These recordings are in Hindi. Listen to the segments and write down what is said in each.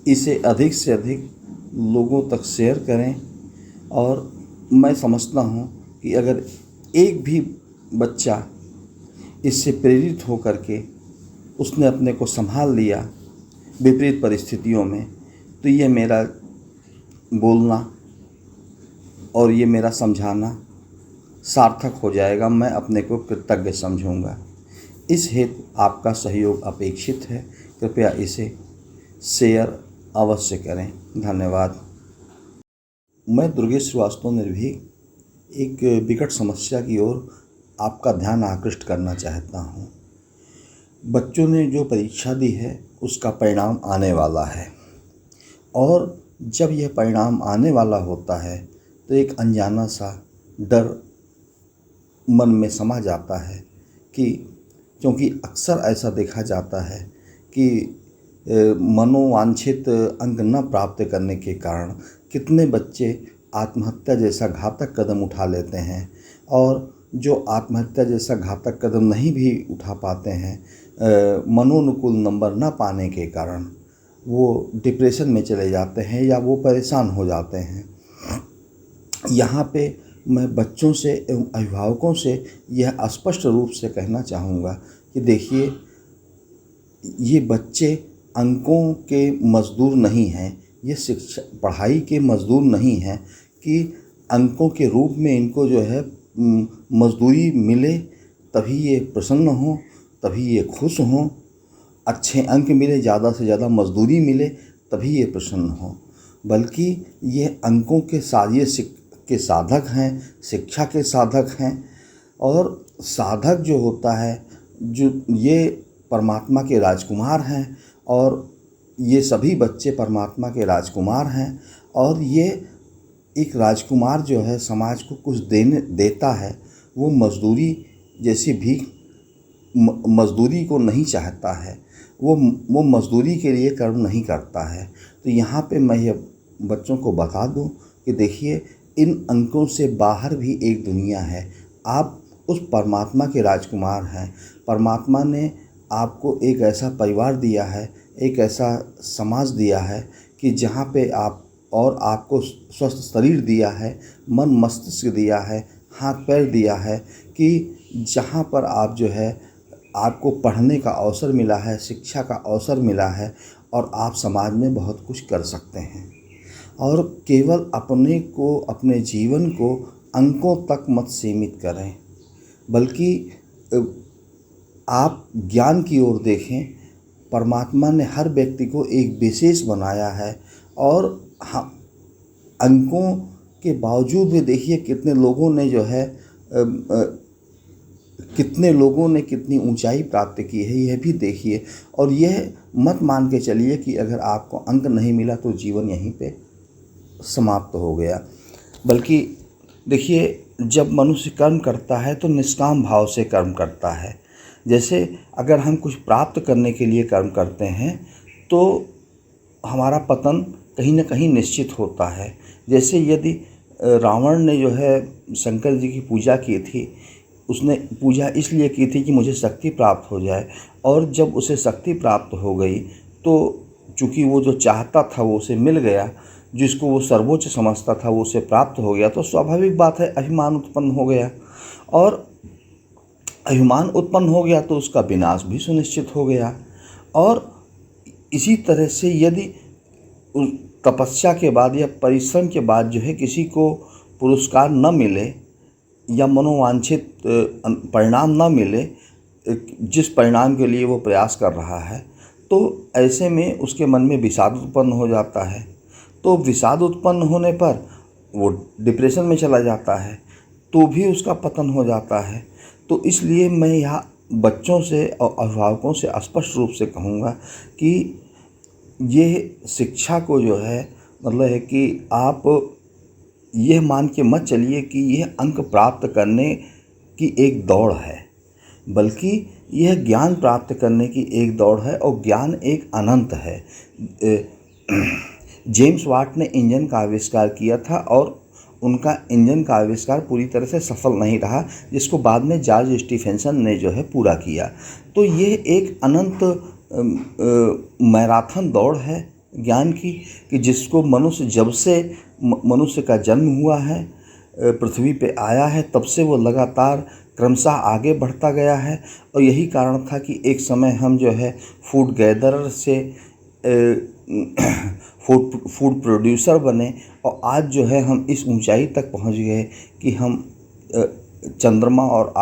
इसे अधिक से अधिक लोगों तक शेयर करें। और मैं समझता हूँ कि अगर एक भी बच्चा इससे प्रेरित हो करके उसने अपने को संभाल लिया विपरीत परिस्थितियों में, तो ये मेरा बोलना और ये मेरा समझाना सार्थक हो जाएगा। मैं अपने को कृतज्ञ समझूंगा। इस हेतु आपका सहयोग अपेक्षित है। कृपया इसे शेयर अवश्य करें। धन्यवाद। मैं दुर्गेश श्रीवास्तव निर्भीक एक विकट समस्या की ओर आपका ध्यान आकृष्ट करना चाहता हूँ। बच्चों ने जो परीक्षा दी है उसका परिणाम आने वाला है, और जब यह परिणाम आने वाला होता है तो एक अनजाना सा डर मन में समा जाता है कि क्योंकि अक्सर ऐसा देखा जाता है कि मनोवांछित अंक न प्राप्त करने के कारण कितने बच्चे आत्महत्या जैसा घातक कदम उठा लेते हैं, और जो आत्महत्या जैसा घातक कदम नहीं भी उठा पाते हैं, मनोनुकूल नंबर न पाने के कारण वो डिप्रेशन में चले जाते हैं या वो परेशान हो जाते हैं। यहाँ पे मैं बच्चों से एवं अभिभावकों से यह स्पष्ट रूप से कहना चाहूँगा कि देखिए, ये बच्चे अंकों के मज़दूर नहीं हैं, ये शिक्षा पढ़ाई के मज़दूर नहीं हैं कि अंकों के रूप में इनको जो है मज़दूरी मिले तभी ये प्रसन्न हों, तभी ये खुश हों। अच्छे अंक मिले, ज़्यादा से ज़्यादा मज़दूरी मिले तभी ये प्रसन्न हों, बल्कि ये अंकों के के साधक हैं, शिक्षा के साधक हैं। और साधक जो होता है, जो ये परमात्मा के राजकुमार हैं, और ये सभी बच्चे परमात्मा के राजकुमार हैं। और ये एक राजकुमार जो है समाज को कुछ देता है, वो मज़दूरी जैसी भी मज़दूरी को नहीं चाहता है, वो मज़दूरी के लिए कर्म नहीं करता है। तो यहाँ पे मैं ये बच्चों को बता दूं कि देखिए, इन अंकों से बाहर भी एक दुनिया है। आप उस परमात्मा के राजकुमार हैं। परमात्मा ने आपको एक ऐसा परिवार दिया है, एक ऐसा समाज दिया है कि जहाँ पे आप, और आपको स्वस्थ शरीर दिया है, मन मस्तिष्क दिया है, हाथ पैर दिया है, कि जहाँ पर आप जो है आपको पढ़ने का अवसर मिला है, शिक्षा का अवसर मिला है, और आप समाज में बहुत कुछ कर सकते हैं। और केवल अपने को, अपने जीवन को अंकों तक मत सीमित करें, बल्कि आप ज्ञान की ओर देखें। परमात्मा ने हर व्यक्ति को एक विशेष बनाया है, और अंकों के बावजूद भी देखिए कितने लोगों ने जो है कितने लोगों ने कितनी ऊंचाई प्राप्त की है, यह भी देखिए। और यह मत मान के चलिए कि अगर आपको अंक नहीं मिला तो जीवन यहीं पे समाप्त हो गया। बल्कि देखिए, जब मनुष्य कर्म करता है तो निष्काम भाव से कर्म करता है। जैसे अगर हम कुछ प्राप्त करने के लिए कर्म करते हैं तो हमारा पतन कहीं न कहीं निश्चित होता है। जैसे यदि रावण ने जो है शंकर जी की पूजा की थी, उसने पूजा इसलिए की थी कि मुझे शक्ति प्राप्त हो जाए, और जब उसे शक्ति प्राप्त हो गई तो चूँकि वो जो चाहता था वो उसे मिल गया, जिसको वो सर्वोच्च समझता था वो उसे प्राप्त हो गया, तो स्वाभाविक बात है अभिमान उत्पन्न हो गया। और अभिमान उत्पन्न हो गया तो उसका विनाश भी सुनिश्चित हो गया। और इसी तरह से यदि तपस्या के बाद या परिश्रम के बाद जो है किसी को पुरस्कार न मिले या मनोवांछित परिणाम न मिले, जिस परिणाम के लिए वो प्रयास कर रहा है, तो ऐसे में उसके मन में विषाद उत्पन्न हो जाता है। तो विषाद उत्पन्न होने पर वो डिप्रेशन में चला जाता है, तो भी उसका पतन हो जाता है। तो इसलिए मैं यहाँ बच्चों से और अभिभावकों से स्पष्ट रूप से कहूँगा कि ये शिक्षा को जो है, मतलब है कि आप यह मान के मत चलिए कि यह अंक प्राप्त करने की एक दौड़ है, बल्कि यह ज्ञान प्राप्त करने की एक दौड़ है, और ज्ञान एक अनंत है। जेम्स वाट ने इंजन का आविष्कार किया था, और उनका इंजन का आविष्कार पूरी तरह से सफल नहीं रहा, जिसको बाद में जॉर्ज स्टीफेंसन ने जो है पूरा किया। तो ये एक अनंत मैराथन दौड़ है, ज्ञान की कि जिसको मनुष्य जब से मनुष्य का जन्म हुआ है, पृथ्वी पे आया है, तब से वो लगातार क्रमशः आगे बढ़ता गया है। और यही कारण था कि एक समय हम जो है फूड गैदरर से फूड प्रोड्यूसर बने, और आज जो है हम इस ऊंचाई तक पहुंच गए कि हम चंद्रमा और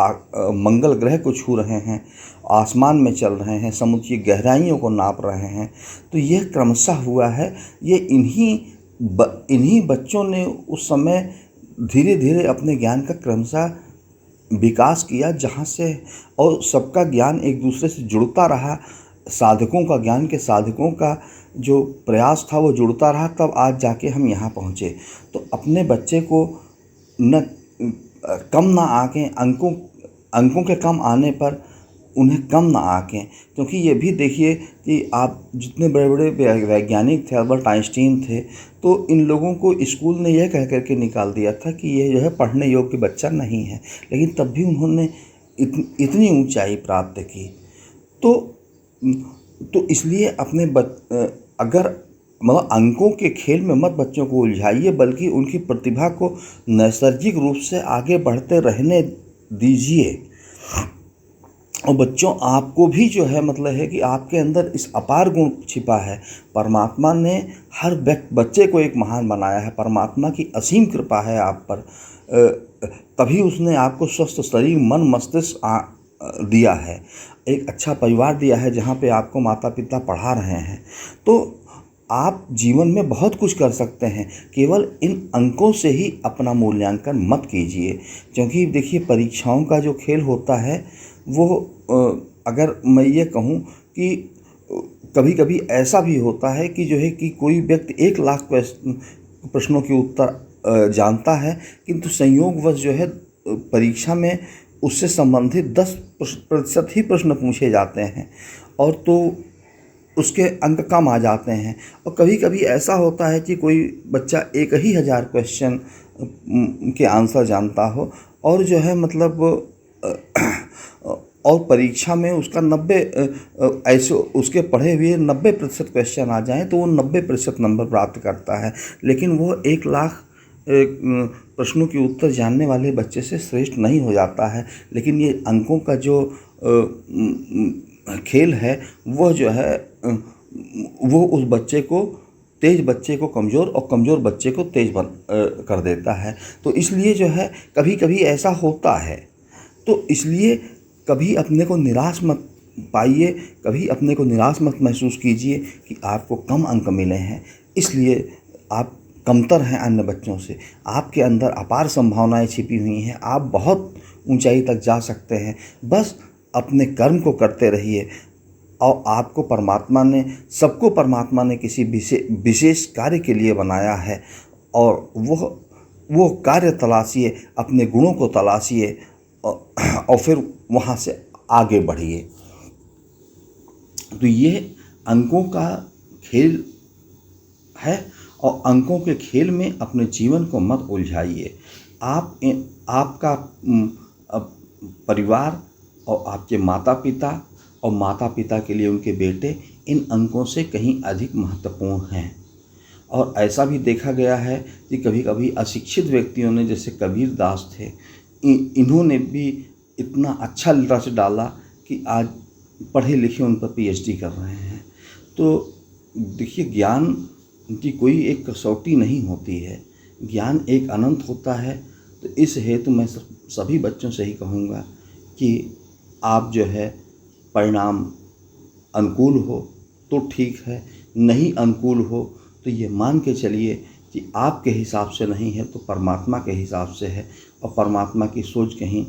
मंगल ग्रह को छू रहे हैं, आसमान में चल रहे हैं, समुद्र की गहराइयों को नाप रहे हैं। तो यह क्रमशः हुआ है। ये इन्हीं बच्चों ने उस समय धीरे धीरे अपने ज्ञान का क्रमशः विकास किया, जहाँ से और सबका ज्ञान एक दूसरे से जुड़ता रहा। साधकों का ज्ञान के साधकों का जो प्रयास था वो जुड़ता रहा, तब आज जाके हम यहाँ पहुँचे। तो अपने बच्चे को न कम ना आके अंकों के कम आने पर उन्हें कम ना आके, क्योंकि ये भी देखिए कि आप जितने बड़े बड़े वैज्ञानिक थे, अल्बर्ट आइंस्टीन थे, तो इन लोगों को स्कूल ने यह कह करके निकाल दिया था कि ये जो है पढ़ने योग्य बच्चा नहीं है, लेकिन तब भी उन्होंने इतनी ऊंचाई प्राप्त की। तो इसलिए अपने अगर मतलब अंकों के खेल में मत बच्चों को उलझाइए, बल्कि उनकी प्रतिभा को नैसर्गिक रूप से आगे बढ़ते रहने दीजिए। और बच्चों, आपको भी जो है मतलब है कि आपके अंदर इस अपार गुण छिपा है। परमात्मा ने हर बच्चे को एक महान बनाया है। परमात्मा की असीम कृपा है आप पर, तभी उसने आपको स्वस्थ शरीर, मन, मस्तिष्क दिया है, एक अच्छा परिवार दिया है जहाँ पे आपको माता पिता पढ़ा रहे हैं। तो आप जीवन में बहुत कुछ कर सकते हैं, केवल इन अंकों से ही अपना मूल्यांकन मत कीजिए। क्योंकि देखिए, परीक्षाओं का जो खेल होता है वो अगर मैं ये कहूँ कि कभी कभी ऐसा भी होता है कि जो है कि कोई व्यक्ति 1 लाख प्रश्नों के उत्तर जानता है, किंतु संयोगवश जो है परीक्षा में उससे संबंधित 10% ही प्रश्न पूछे जाते हैं, और तो उसके अंक कम आ जाते हैं। और कभी कभी ऐसा होता है कि कोई बच्चा 1000 क्वेश्चन के आंसर जानता हो, और जो है मतलब और परीक्षा में उसका 90 ऐसे उसके पढ़े हुए 90% क्वेश्चन आ जाएं तो वो 90% नंबर प्राप्त करता है, लेकिन वो 1 लाख प्रश्नों के उत्तर जानने वाले बच्चे से श्रेष्ठ नहीं हो जाता है। लेकिन ये अंकों का जो खेल है वह जो है वो उस बच्चे को, तेज बच्चे को कमज़ोर और कमज़ोर बच्चे को तेज कर देता है। तो इसलिए जो है कभी कभी ऐसा होता है। तो इसलिए कभी अपने को निराश मत पाइए, कभी अपने को निराश मत महसूस कीजिए कि आपको कम अंक मिले हैं, इसलिए आप कमतर हैं अन्य बच्चों से। आपके अंदर अपार संभावनाएं छिपी हुई हैं, आप बहुत ऊंचाई तक जा सकते हैं। बस अपने कर्म को करते रहिए, और आपको सबको परमात्मा ने किसी विशेष कार्य के लिए बनाया है, और वो कार्य तलाशिए, अपने गुणों को तलाशिए, और फिर वहाँ से आगे बढ़िए। तो ये अंकों का खेल है, और अंकों के खेल में अपने जीवन को मत उलझाइए। आपका परिवार और आपके माता पिता और माता पिता के लिए उनके बेटे इन अंकों से कहीं अधिक महत्वपूर्ण हैं। और ऐसा भी देखा गया है कि कभी कभी अशिक्षित व्यक्तियों ने, जैसे कबीर दास थे, इन्होंने भी इतना अच्छा रच डाला कि आज पढ़े लिखे उन पर PhD कर रहे हैं। तो देखिए, ज्ञान की कोई एक कसौटी नहीं होती है, ज्ञान एक अनंत होता है। तो इस हेतु मैं सभी बच्चों से ही कहूँगा कि आप जो है परिणाम अनुकूल हो तो ठीक है, नहीं अनुकूल हो तो ये मान के चलिए कि आपके हिसाब से नहीं है तो परमात्मा के हिसाब से है, और परमात्मा की सोच कहीं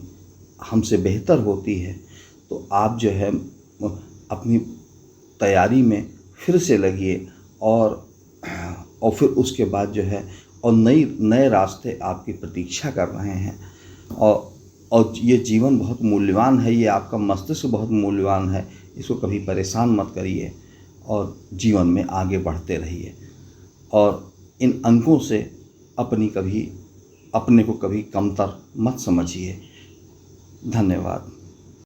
हमसे बेहतर होती है। तो आप जो है अपनी तैयारी में फिर से लगिए, और फिर उसके बाद जो है और नए रास्ते आपकी प्रतीक्षा कर रहे हैं। और ये जीवन बहुत मूल्यवान है, ये आपका मस्तिष्क बहुत मूल्यवान है, इसको कभी परेशान मत करिए और जीवन में आगे बढ़ते रहिए। और इन अंकों से अपने को कभी कमतर मत समझिए। धन्यवाद।